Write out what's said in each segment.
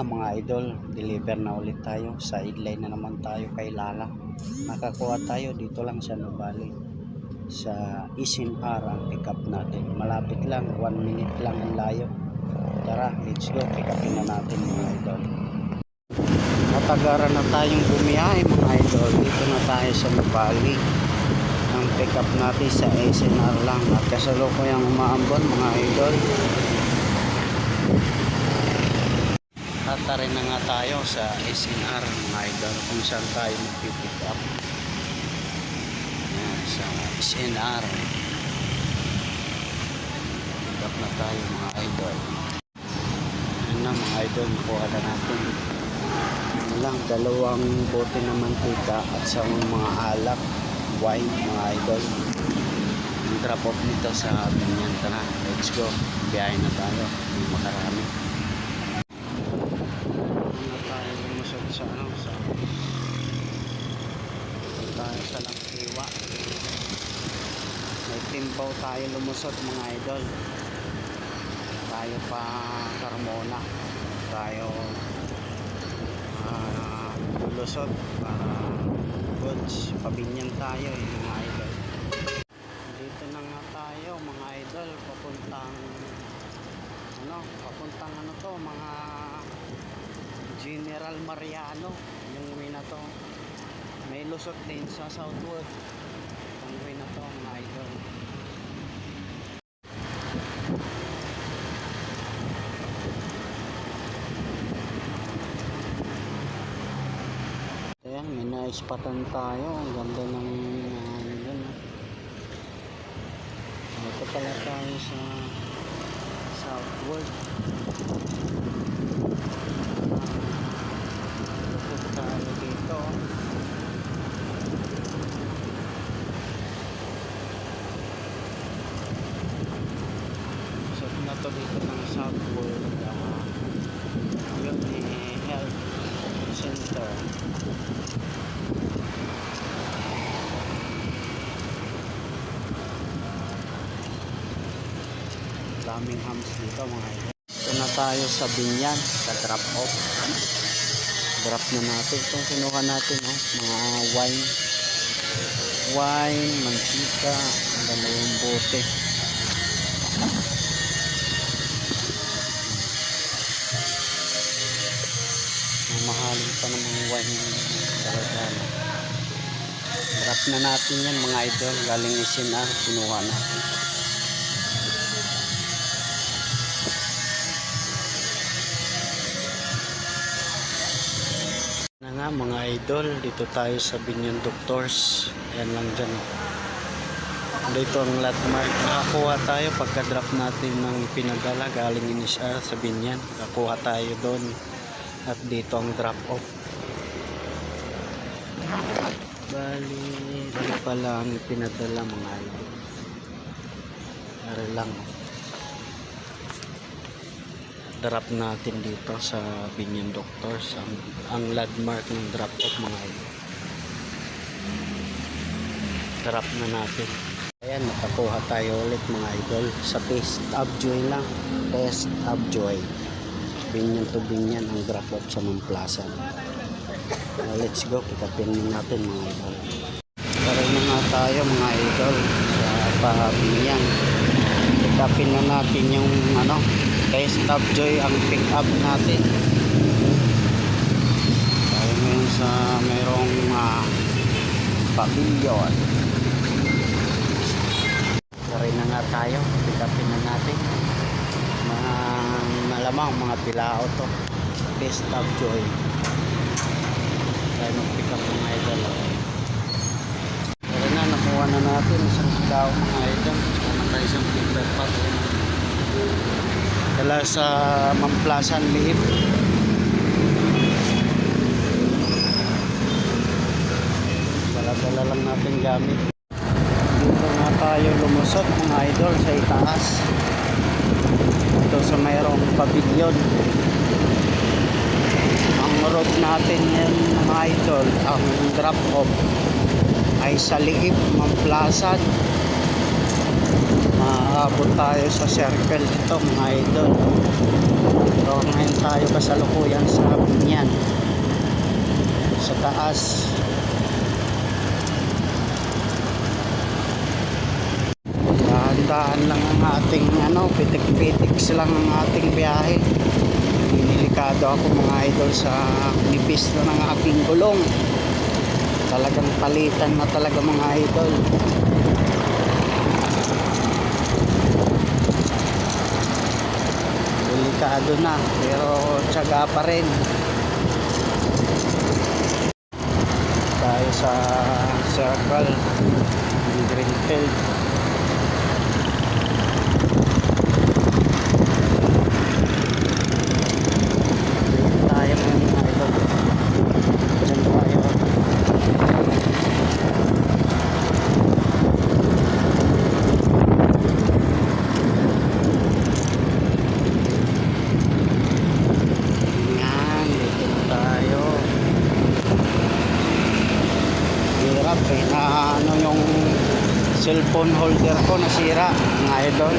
mga idol, deliver na ulit tayo. Sideline na naman tayo kay Lala. Nakakuha tayo dito lang sa Nubali, sa SNR ang pick up natin. Malapit lang, 1 minute lang ang layo. Tara, let's go, pick upin na natin mga idol. Matagaran na tayong bumiyahe mga idol. Dito na tayo sa Nubali. Ang pick up natin sa SNR lang. At kasalukuyang umaambon mga idol. Tatarin na nga tayo sa SNR mga idol, kung saan tayo mag-pick up. Yan, sa SNR pick up na tayo mga idol. Yan na mga idol, nakuha na natin. Yan lang, 2 bote na mantika at sa mga alak, wine mga idol. Yung drop off nito sa ganyan. Tara, let's go, biyahe na tayo, hindi makarami. Sa tayo sa Langkiwa, may timbaw tayo lumusot mga idol. Tayo pa Carmona tayo lulusot para goods, pabinyan tayo mga idol. Dito na nga tayo mga idol, papuntang to, mga General Mariano. Yung way na to may lusot din sa Southwood. Yung way na to mga idol. Ayan, may naispatan tayo. Ang ganda ng ito pala tayo sa Southwood. Tayo dito. So na to dito ng Southwood, yun health center. Daming hams dito mga idol. Ito na tayo sa Binyan, sa drop off. Drop na natin itong kinuha natin, mga wine, mantika, 2 bote. Mamahalin pa ng mga wine talaga. Drop na natin yan mga idol, galing SNR, kinuha natin. Mga idol, dito tayo sa Binyan Doctors. Ayan lang dyan. Dito ang landmark. Nakakuha tayo pagka-drop natin ng pinadala galing SNR sa Binyan. Nakakuha tayo doon. At dito ang drop off. Bali, ano pala ang pinadala mga idol. Para lang. Drop natin dito sa Binyan Doctors ang landmark ng drop off mga idol. Drop na natin. Ayan, nakakuha tayo ulit mga idol sa Taste of Joy lang. Taste of Joy, Binyan to Binyan ang drop off sa Mamplasan. Let's go, pikapin natin mga idol. Tara na nga tayo mga idol sa Binyan. Pikapin na natin yung Taste of Joy ang pick up natin. Tayo ngayon sa mayroong pavilion. Tara na nga tayo, pick upin na natin. Malamang mga bilao to. Taste of Joy. Tayo mag-pick up mga idol. Tara na, nakuha na natin isang bilao mga idol. Saka isang filter pa. Dala sa Mamplasan Liip. Dala-dala lang natin gamit. Dito na tayo lumusot mga idol sa itaas. Ito sa mayroong pavilion. Ang route natin yan mga idol, ang drop off ay sa Liip, Mamplasan. Maabot tayo sa circle ito mga idol. Pero ngayon tayo kasalukuyan sa Binyan, sa taas. Dahan-dahan lang ang ating pitik-pitik lang ang ating biyahe. Delikado ako mga idol sa nipis na ng aking gulong. Talagang palitan na talaga mga idol. Delikado na pero tiyaga pa rin. Tayo sa circle ng Greenfield. Tayo mga idol. Diyan tayo. Yan, dito na tayo. Hirap eh, na yung cellphone holder ko nasira mga idol.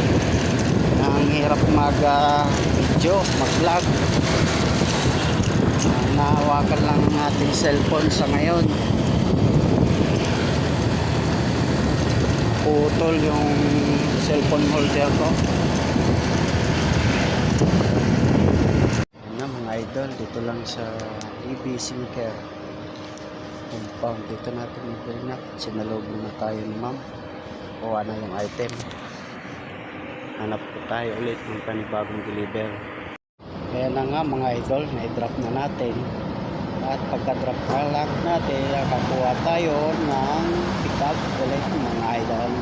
Ang hirap mag-video, mag-vlog. Nahawakan lang ang ating cellphone sa ngayon. Putol yung cellphone holder ko. Yan mga idol, dito lang sa EB Sinker compound. Dito natin i-bring up. Sinalubong na tayo ni ma'am. Kuha na yung item. Hanap po tayo ulit ng panibagong deliver. Kaya na nga mga idol, na-drop na natin. At pagka-drop na lang natin, nakakuha tayo ng pick-up ulit mga idol.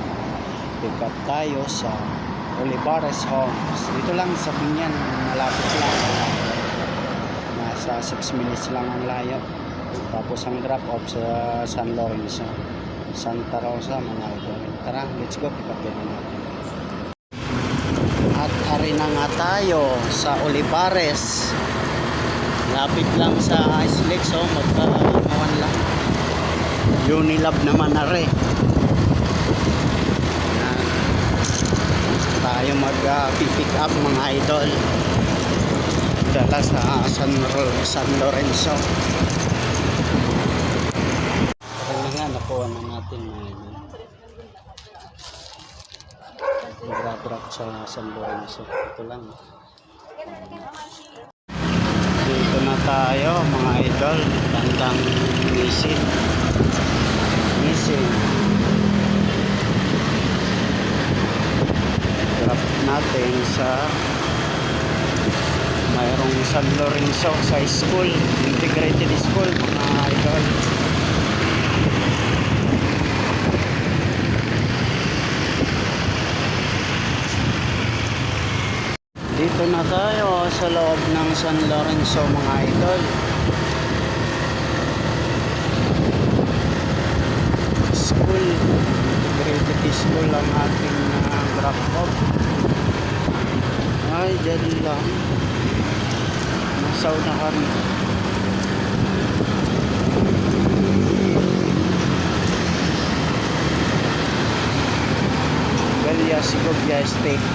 Pick-up tayo sa Olivares Homes. Dito lang sa Binyan, malapit lang. Nasa 6 minutes lang ang layo. Tapos ang drop-off sa San Lorenzo, Santa Rosa mga idol. Tara, let's go, pick-up na natin. At ari na nga tayo sa Olivares. Lapit lang sa Islex, magkakawan lang. Unilab naman na rin. Tayo mag-pick up mga idol. Dala sa San Lorenzo. Kaya na nga, nakuha na natin mga idol. Drop sa San Lorenzo. Ito lang. Dito na tayo mga idol. Bandang Missing. Drop natin sa mayroong San Lorenzo sa school, integrated school mga idol. Dito na tayo sa loob ng San Lorenzo mga idol. School, integrated school ang ating drop off. Ay, dyan lang. Nasaw na kami. Villa Segovia Estate.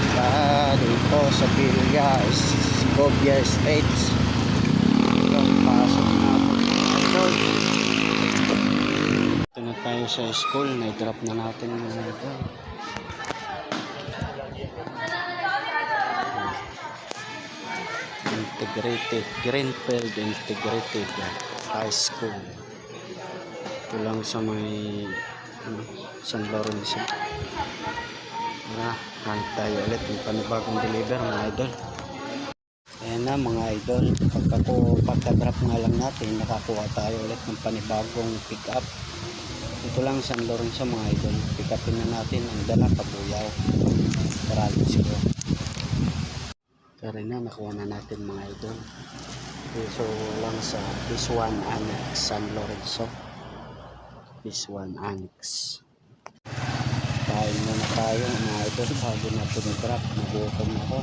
Dito sa Villa Segovia Estates. Ito, pasok na po. Ito na tayo sa school. Na-drop na natin ito. Integrated Greenfield Integrated High School. Ito lang sa may San Lorenzo. Hanap tayo ulit ng panibagong deliver mga idol. Ayan na mga idol, pagka-drop nga lang natin, nakakuha tayo ulit ng panibagong pick up. Ito lang San Lorenzo mga idol. Pick upin na natin ang dala Kabuyaw. Paralis ko. Kaya na, nakuha na natin mga idol. So lang sa Phase 1 Annex San Lorenzo. Phase 1 Annex. Kain muna tayo mga idol bago natin i-drop. Nagutom ako.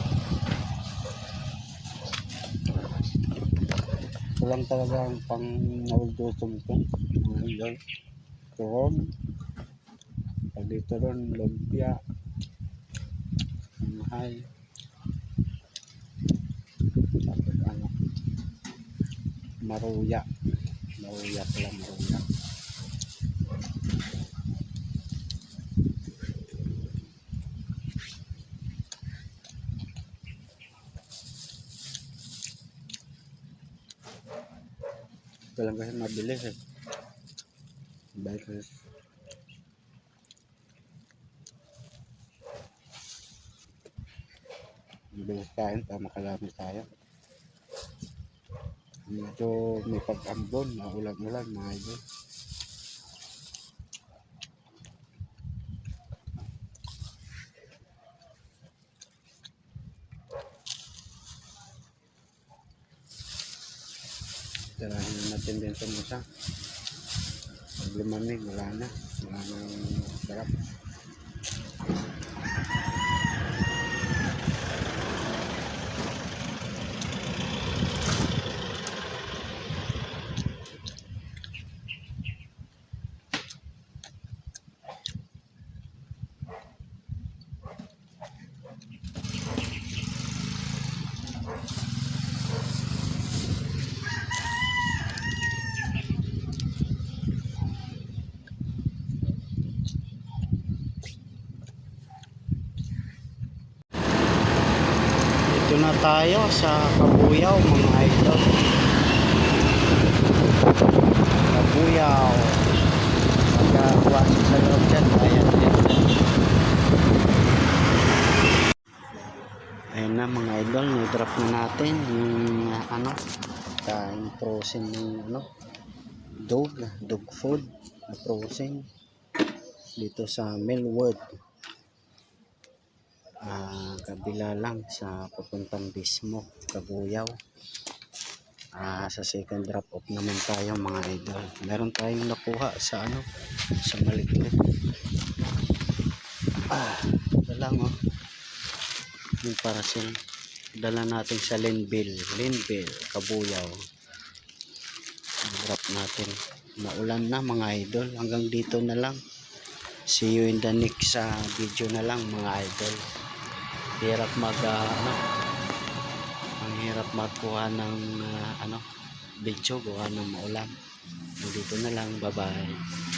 Ito lang talaga ang pang nagugutom ko mga idol. Tuhog. Pag dito ron, lumpia. Mahal. Maruya. Maruya pala, maruya. Ito lang kasi mabilis eh. Bilis. Mabilis kain para makalami tayo. Medyo may pag-ambon, maulan-ulan mga idol. Tirahin natin din sa musa. Pag lumamig, wala na. Wala nang sarap. Dito na tayo sa Kabuyaw mga idol. Kabuyaw. Magkakawasok sa loob dyan. Ayan na mga idol. Nidrop na natin yung yung frozen ng dog food na frozen dito sa Millwood. Kabila lang sa papuntang Bismo, Kabuyaw. Sa second drop off naman tayo mga idol. Meron tayong nakuha sa sa maliklit. Ito lang yung parcel. Dala natin sa Linville, Kabuyaw. Drop natin. Maulan na mga idol. Hanggang dito na lang. See you in the next video na lang mga idol. Hirap ang hirap magkuha ng video gawa ng maulan. Dito na lang, bye bye.